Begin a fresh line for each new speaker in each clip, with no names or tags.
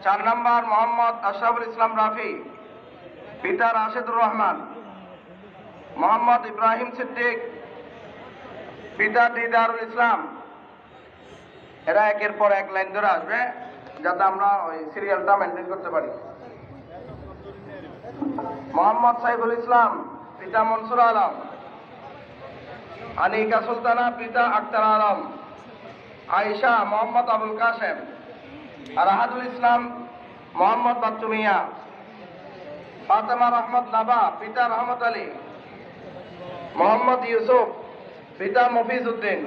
4 নম্বর মোহাম্মদ আশরাফুল ইসলাম রাফি, পিতা রাশেদুর রহমান। মোহাম্মদ ইব্রাহিম সিদ্দিক, পিতা দিদারুল ইসলাম। এরা একের পর এক লাইন ধরে আসবে যাতে আমরা ওই সিরিয়ালটা মেনটেন করতে পারি। মোহাম্মদ সাইফুল ইসলাম, পিতা মনসুর আলম। আনিকা সুলতানা, পিতা আক্তার আলম। আয়েশা মোহাম্মদ আবুল কাসেম। রাহাদুল ইসলাম মোহাম্মদ বাচ্চু মিয়া। ফাতেমা রহমত নাবা, পিতা রহমত আলী। মোহাম্মদ ইউসুফ, পিতা মফিজ উদ্দিন।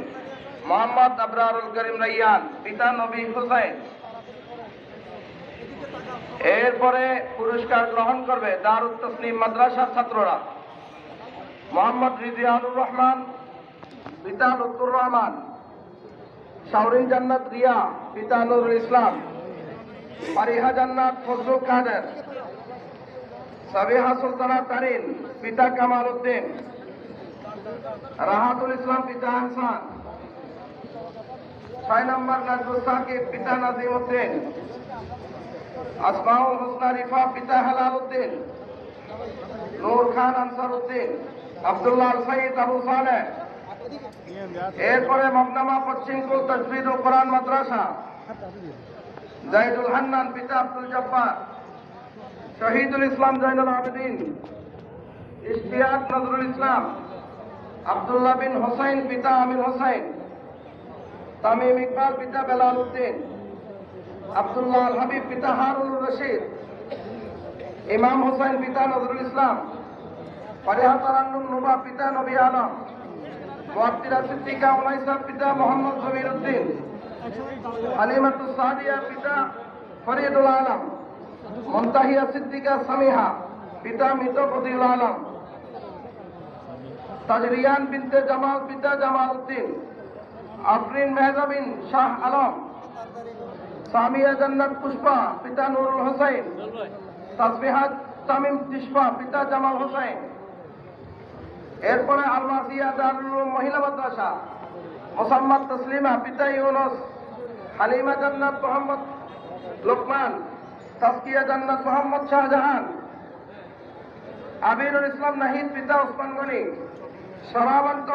মোহাম্মদ আবরারুল করিম রাইয়ান, পিতা নবী হুসাইন। এরপরে পুরস্কার গ্রহণ করবে দারুত তসলিম মাদ্রাসার ছাত্ররা। মোহাম্মদ রিজিয়ানুর রহমান, পিতা লুৎফুর রহমান। শাওরিন জান্নাত রিয়া, পিতা নুরুল ইসলাম। ফারিহা জান্নাত ফজলুল কাদের। সাবিহা সুলতানা তারিন, পিতা কামাল উদ্দিন। রাহাতুল ইসলাম, পিতা আহসান। 6 নম্বর নাজমুল সাকিব, পিতা নাজিম উদ্দিন। আসমাউল হোসনা রিফা, পিতা হেলাল উদ্দিন। নূর খান আনসার উদ্দিন। আব্দুল্লাহ আল সাইদ আবু সালেহ। এরপরে মগনামা পশ্চিমকুল তাজবিদুল কোরআন মাদ্রাসা। জাইদুল হান্নান, পিতা আব্দুল জব্বার। শহীদুল ইসলাম জয়নুল আবেদিন। ইশতিয়াক নজরুল ইসলাম। আব্দুল্লাহ বিন হোসাইন, পিতা আমির হোসাইন। তামিম ইকবাল, পিতা বেলাল উদ্দিন। আব্দুল্লাহ আল হাবিব, পিতা হারুন রশিদ। ইমাম হোসাইন, পিতা নজরুল ইসলাম। ফারিহা তারান্নুম নুবা, পিতা নবী আলম। মুআত্তিরা সিদ্দিকা উনাইসা, পিতা মোহাম্মদ জমির উদ্দিন। হালিমাতুস সাদিয়া, পিতা ফরিদুল আলম। মুনতাহিয়া সিদ্দিকা সামিহা, পিতা মৃত বদিউল আলম। তাজরিয়ান বিনতে জামাল, পিতা জামাল উদ্দিন। আফরিন মেহজাবিন শাহ আলম। সামিয়া জান্নাত পুষ্পা, পিতা নুরুল হোসেন। তাসবিহাত তামিম তিশফা, পিতা জামাল হোসেন। এরপরে আলমাসিয়া দারুল উলুম মহিলা মাদ্রাসা। মোসাম্মদ তসলিমা, পিতা ইউনুস। হালিমা জান্নাত মোহাম্মদ লোকমান। তাসকিয়া জান্নাত মোহাম্মদ শাহজাহান। আবিরুল ইসলাম নাহিদ, পিতা ওসমান গনি। সরাবন্ত